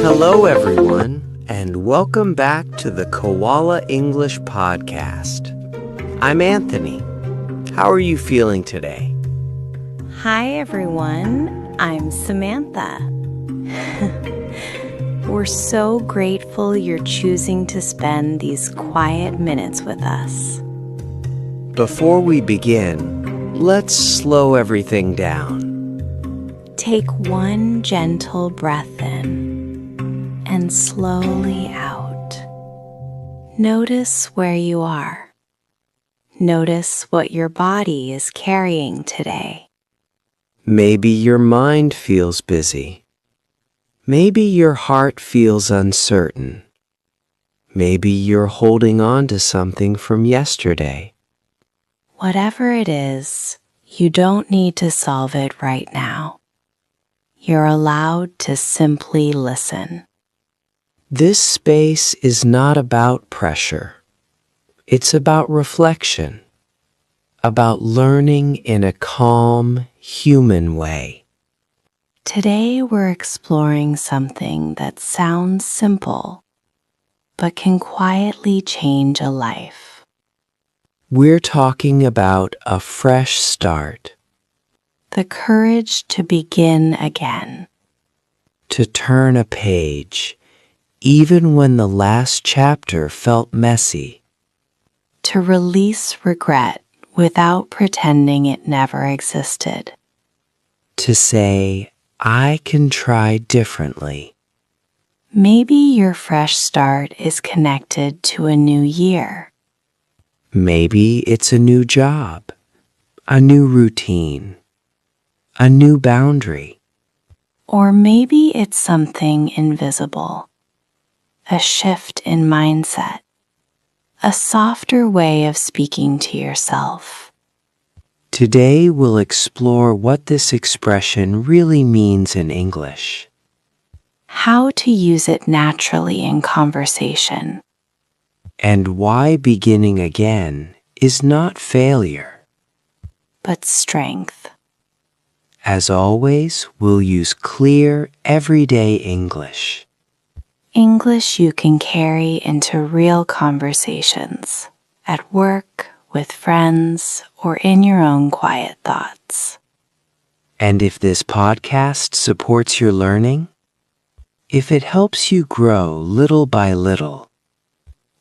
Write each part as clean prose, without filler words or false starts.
Hello, everyone, and welcome back to the Koala English Podcast. I'm Anthony. How are you feeling today? Hi, everyone. I'm Samantha. We're so grateful you're choosing to spend these quiet minutes with us. Before we begin, let's slow everything down. Take one gentle breath in and slowly out. Notice where you are. Notice what your body is carrying today. Maybe your mind feels busy. Maybe your heart feels uncertain. Maybe you're holding on to something from yesterday. Whatever it is, you don't need to solve it right now. You're allowed to simply listen. This space is not about pressure. It's about reflection, about learning in a calm, human way. Today we're exploring something that sounds simple, but can quietly change a life. We're talking about a fresh start, The courage to begin again. to turn a page, even when the last chapter felt messy. To release regret without pretending it never existed. To say, I can try differently. Maybe your fresh start is connected to a new year. Maybe it's a new job, a new routine, a new boundary. Or maybe it's something invisible. A shift in mindset. A softer way of speaking to yourself. Today we'll explore what this expression really means in English. How to use it naturally in conversation. And why beginning again is not failure. But strength. As always, we'll use clear, everyday English. English you can carry into real conversations, at work, with friends, or in your own quiet thoughts. And if this podcast supports your learning, if it helps you grow little by little,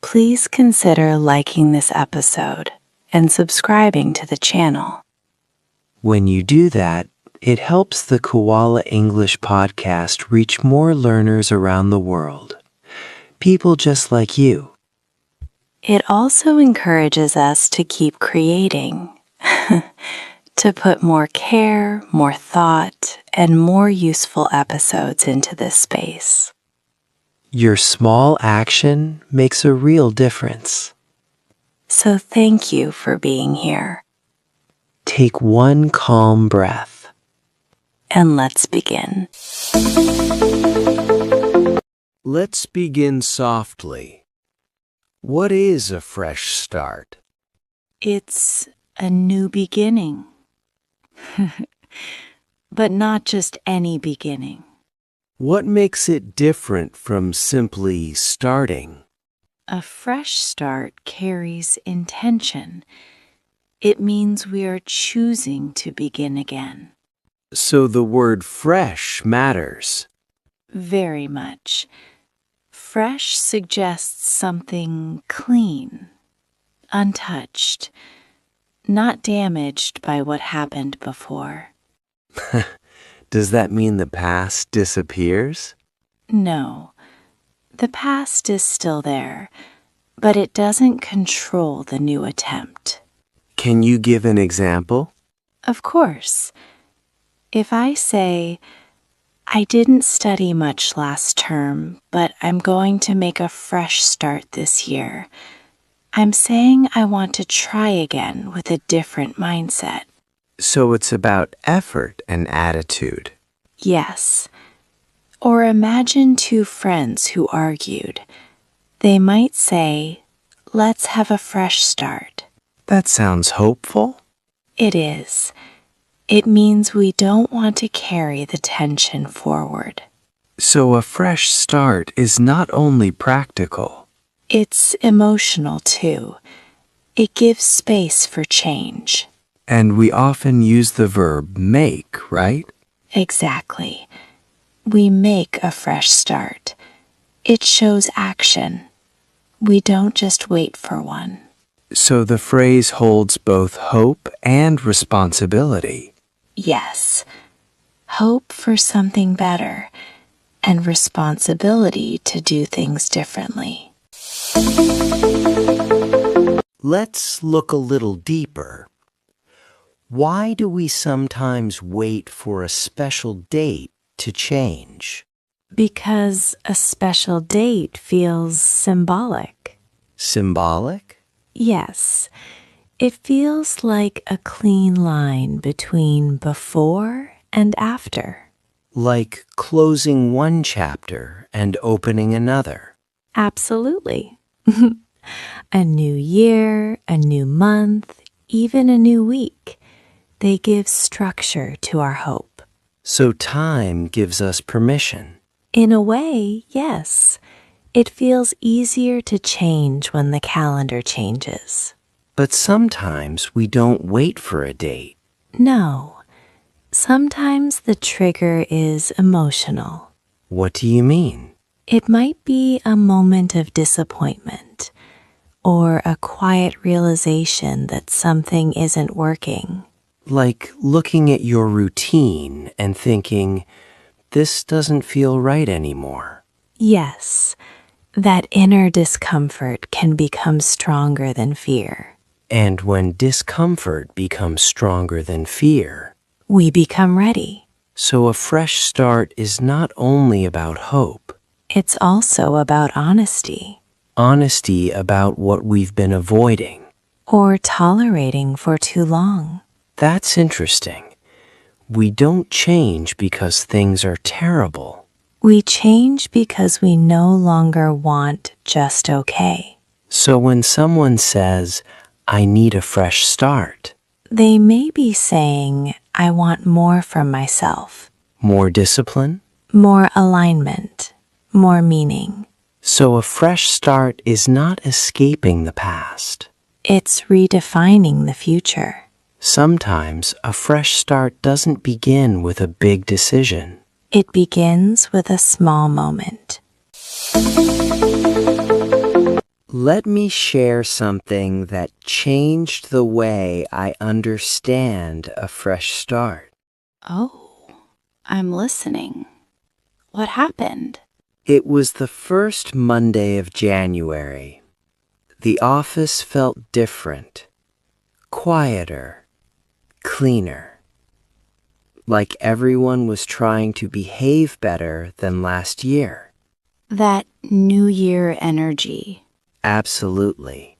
Please consider liking this episode and subscribing to the channel. when you do that, it helps the Koala English Podcast reach more learners around the world. People just like you. It also encourages us to keep creating, to put more care, more thought, and more useful episodes into this space. Your small action makes a real difference. So thank you for being here, Take one calm breath. and let's begin. Let's begin softly. What is a fresh start? It's a new beginning, but not just any beginning. What makes it different from simply starting? A fresh start carries intention. It means we are choosing to begin again. So the word fresh matters. Very much. Fresh suggests something clean, untouched, not damaged by what happened before. Does that mean the past disappears? No, the past is still there, but it doesn't control the new attempt. Can you give an example? Of course. If I say, I didn't study much last term, but I'm going to make a fresh start this year, I'm saying I want to try again with a different mindset. So it's about effort and attitude. Yes. Or imagine two friends who argued. They might say, let's have a fresh start. That sounds hopeful. It is. It means we don't want to carry the tension forward. So a fresh start is not only practical. It's emotional too. It gives space for change. And we often use the verb make, right? Exactly. We make a fresh start. It shows action. We don't just wait for one. So the phrase holds both hope and responsibility. Yes, hope for something better and responsibility to do things differently. Let's look a little deeper. Why do we sometimes wait for a special date to change? Because a special date feels symbolic. Symbolic? Yes, it feels like a clean line between before and after. Like closing one chapter and opening another. Absolutely. A new year, a new month, even a new week. They give structure to our hope. So time gives us permission. In a way, yes. It feels easier to change when the calendar changes. But sometimes we don't wait for a date. No. Sometimes the trigger is emotional. What do you mean? It might be a moment of disappointment or a quiet realization that something isn't working. Like looking at your routine and thinking, this doesn't feel right anymore. Yes, that inner discomfort can become stronger than fear. And when discomfort becomes stronger than fear, We become ready. so a fresh start is not only about hope, It's also about honesty honesty about what we've been avoiding. or tolerating for too long. That's interesting. We don't change because things are terrible. We change because we no longer want just okay. So when someone says, I need a fresh start, They may be saying, I want more from myself, more discipline, more alignment, more meaning. so a fresh start is not escaping the past. It's redefining the future. Sometimes a fresh start doesn't begin with a big decision. It begins with a small moment. Let me share something that changed the way I understand a fresh start. Oh, I'm listening. What happened? It was the first Monday of January. The office felt different, quieter, cleaner. Like everyone was trying to behave better than last year. That New Year energy. Absolutely.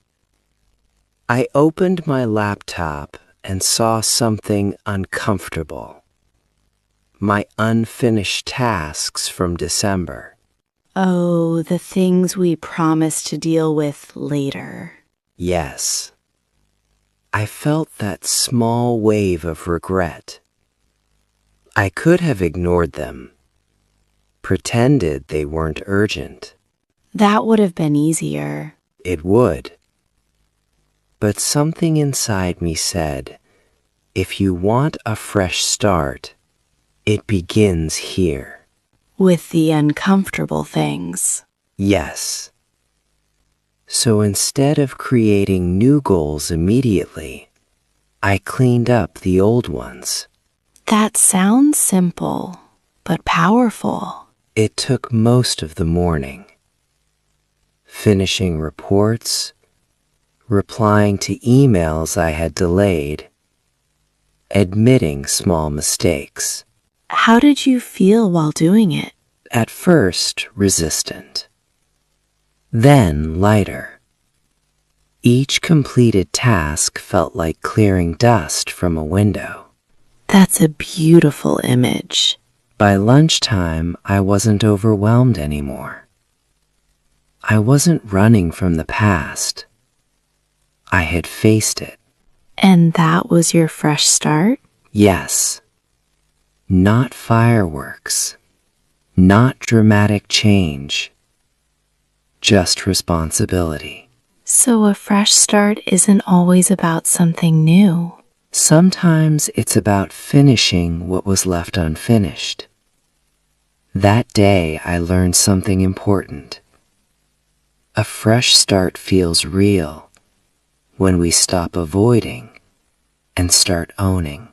I opened my laptop and saw something uncomfortable. My unfinished tasks from December. Oh, the things we promised to deal with later. Yes. I felt that small wave of regret. I could have ignored them, pretended they weren't urgent. That would have been easier. It would. But something inside me said, if you want a fresh start, it begins here. With the uncomfortable things. Yes. So instead of creating new goals immediately, I cleaned up the old ones. That sounds simple, but powerful. It took most of the morning. Finishing reports, replying to emails I had delayed, admitting small mistakes. How did you feel while doing it? At first, resistant. Then lighter. Each completed task felt like clearing dust from a window. That's a beautiful image. By lunchtime, I wasn't overwhelmed anymore. I wasn't running from the past. I had faced it. And that was your fresh start? Yes. Not fireworks. Not dramatic change, just responsibility. So a fresh start isn't always about something new. Sometimes it's about finishing what was left unfinished. That day I learned something important. A fresh start feels real when we stop avoiding and start owning.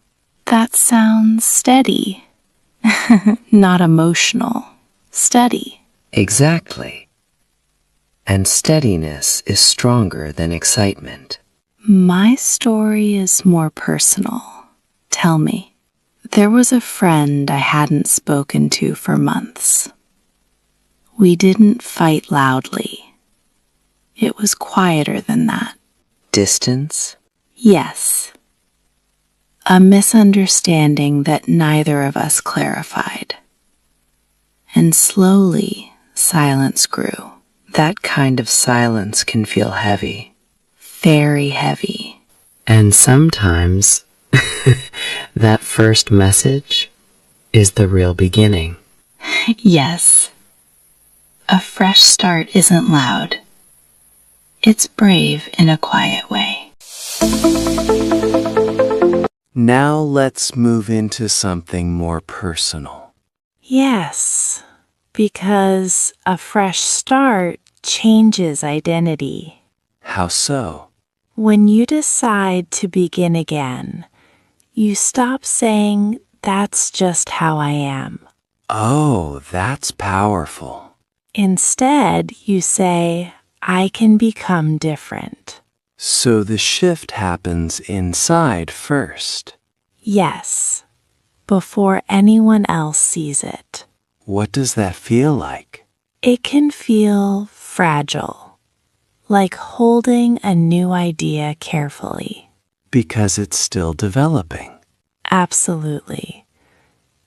That sounds steady. Not emotional. Steady. Exactly. And steadiness is stronger than excitement. My story is more personal. Tell me. There was a friend I hadn't spoken to for months. We didn't fight loudly. It was quieter than that. Distance? Yes. A misunderstanding that neither of us clarified. And slowly, silence grew. That kind of silence can feel heavy. Very heavy. And sometimes, that first message is the real beginning. Yes. A fresh start isn't loud. It's brave in a quiet way. Now let's move into something more personal. Yes, because a fresh start changes identity. How so? When you decide to begin again, you stop saying, "That's just how I am." Oh, that's powerful. Instead, you say, "I can become different." So the shift happens inside first. Yes, before anyone else sees it. What does that feel like? It can feel fragile, like holding a new idea carefully. Because it's still developing. Absolutely.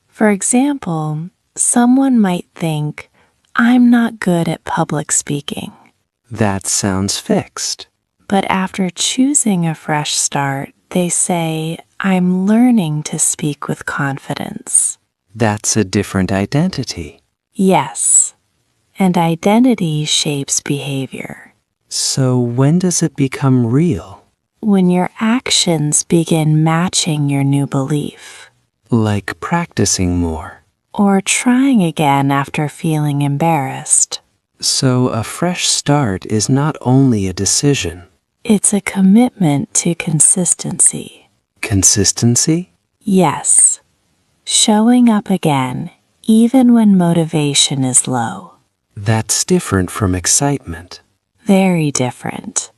For example, someone might think, "I'm not good at public speaking." That sounds fixed. But after choosing a fresh start, they say, "I'm learning to speak with confidence." That's a different identity. Yes, and identity shapes behavior. So when does it become real? When your actions begin matching your new belief, Like practicing more. or trying again after feeling embarrassed. So a fresh start is not only a decision. It's a commitment to consistency. Consistency? Yes, showing up again, even when motivation is low. That's different from excitement. Very different.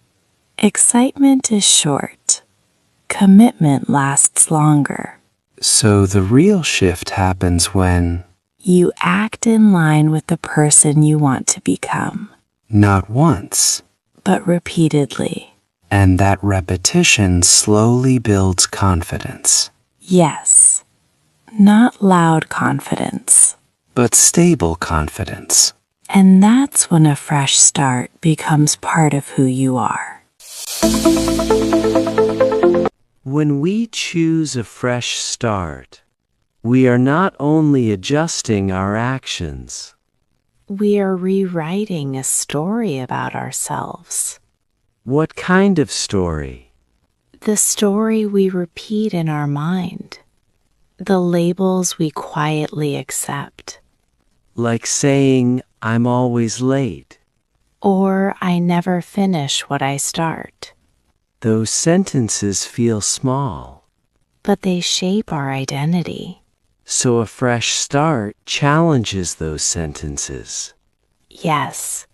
Excitement is short. Commitment lasts longer. So the real shift happens when, You act in line with the person you want to become, not once, but repeatedly. and that repetition slowly builds confidence. Yes, not loud confidence. But stable confidence. And that's when a fresh start becomes part of who you are. When we choose a fresh start, we are not only adjusting our actions. We are rewriting a story about ourselves. What kind of story? The story we repeat in our mind. The labels we quietly accept. Like saying, I'm always late. Or I never finish what I start. Those sentences feel small. But they shape our identity. So a fresh start challenges those sentences. Yes.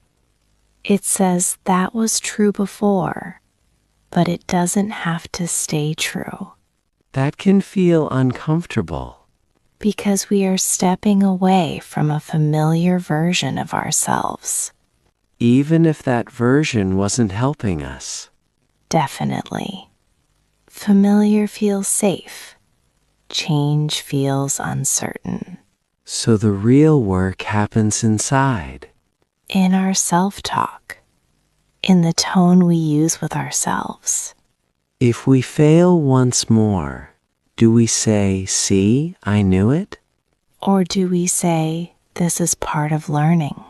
It says that was true before, but it doesn't have to stay true. That can feel uncomfortable. Because we are stepping away from a familiar version of ourselves. Even if that version wasn't helping us. Definitely. Familiar feels safe. Change feels uncertain. So the real work happens inside. In our self-talk. In the tone we use with ourselves. If we fail once more, do we say, "See, I knew it"? Or do we say, This is part of learning.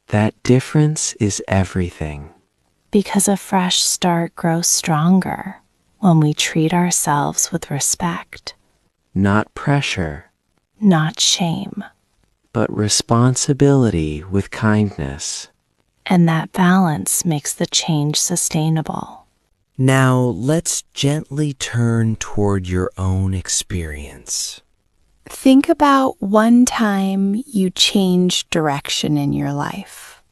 That difference is everything. Because a fresh start grows stronger when we treat ourselves with respect, Not pressure, not shame. but responsibility with kindness. And that balance makes the change sustainable. Now let's gently turn toward your own experience. Think about one time you changed direction in your life.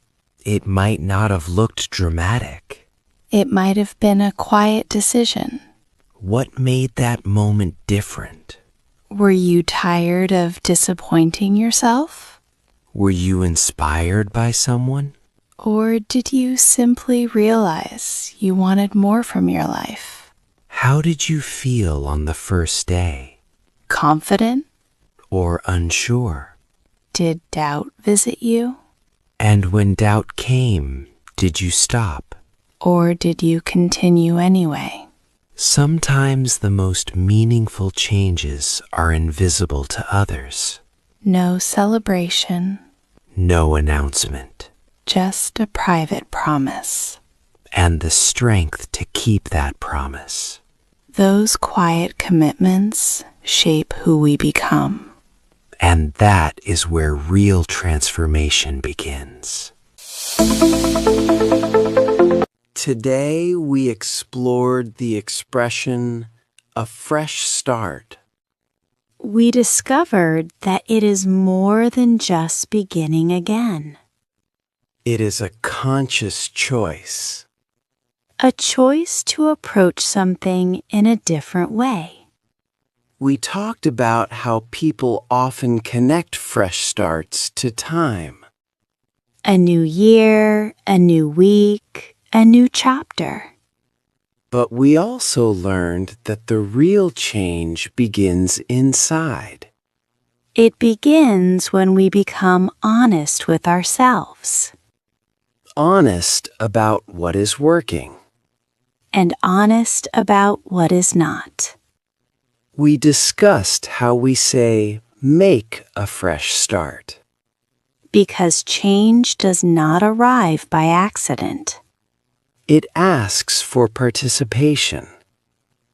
It might not have looked dramatic. It might have been a quiet decision. What made that moment different? Were you tired of disappointing yourself? Were you inspired by someone? Or did you simply realize you wanted more from your life? How did you feel on the first day? Confident? Or unsure? Did doubt visit you? And when doubt came, did you stop? Or did you continue anyway? Sometimes the most meaningful changes are invisible to others. No celebration, No announcement. just a private promise. And the strength to keep that promise. Those quiet commitments shape who we become. And that is where real transformation begins. Today we explored the expression, a fresh start. We discovered that it is more than just beginning again. It is a conscious choice. A choice to approach something in a different way. We talked about how people often connect fresh starts to time. A new year, a new week, a new chapter. But we also learned that the real change begins inside. It begins when we become honest with ourselves Honest about what is working. and honest about what is not. We discussed how we say, make a fresh start. Because change does not arrive by accident. It asks for participation,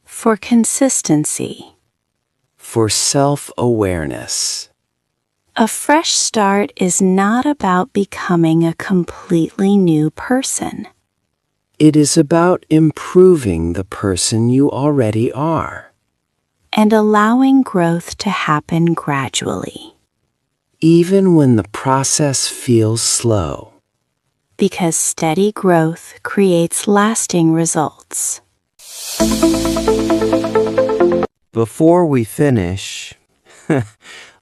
For consistency. for self-awareness. A fresh start is not about becoming a completely new person. It is about improving the person you already are. And allowing growth to happen gradually. Even when the process feels slow. Because steady growth creates lasting results. Before we finish,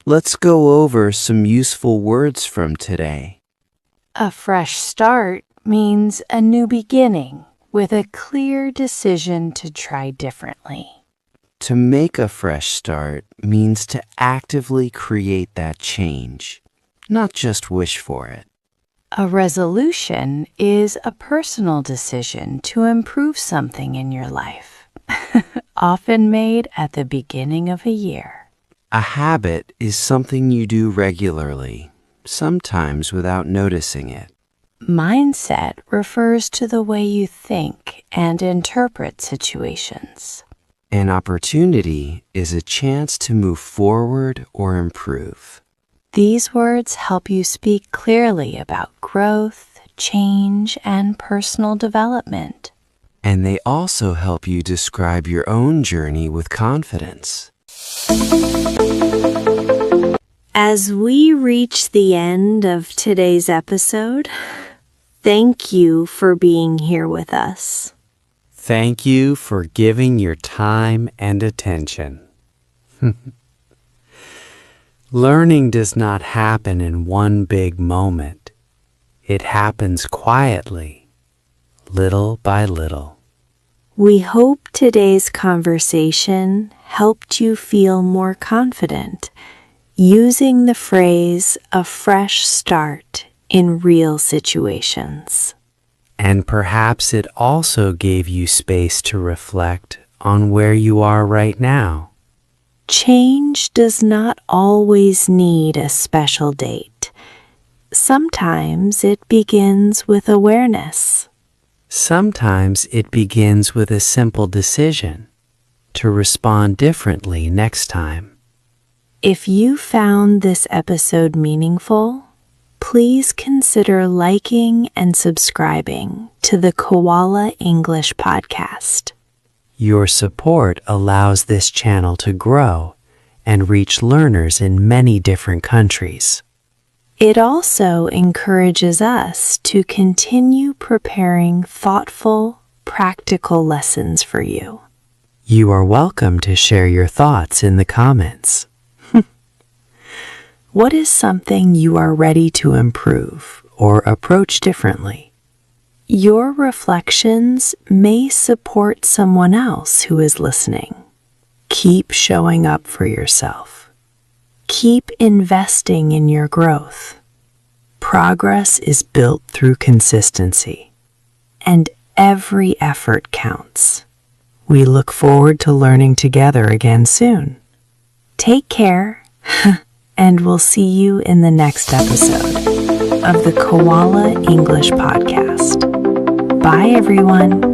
let's go over some useful words from today. A fresh start means a new beginning with a clear decision to try differently. To make a fresh start means to actively create that change, not just wish for it. A resolution is a personal decision to improve something in your life, often made at the beginning of a year. A habit is something you do regularly, sometimes without noticing it. Mindset refers to the way you think and interpret situations. An opportunity is a chance to move forward or improve. These words help you speak clearly about growth, change, and personal development. And they also help you describe your own journey with confidence. As we reach the end of today's episode, thank you for being here with us. Thank you for giving your time and attention. Learning does not happen in one big moment. It happens quietly, little by little. We hope today's conversation helped you feel more confident using the phrase "a fresh start" in real situations. And perhaps it also gave you space to reflect on where you are right now. Change does not always need a special date. Sometimes it begins with awareness. Sometimes it begins with a simple decision to respond differently next time. If you found this episode meaningful, please consider liking and subscribing to the Koala English Podcast. Your support allows this channel to grow and reach learners in many different countries. It also encourages us to continue preparing thoughtful, practical lessons for you. You are welcome to share your thoughts in the comments. What is something you are ready to improve or approach differently? Your reflections may support someone else who is listening. Keep showing up for yourself. Keep investing in your growth. Progress is built through consistency, and every effort counts. We look forward to learning together again soon. Take care, and we'll see you in the next episode of the Koala English Podcast. Bye, everyone.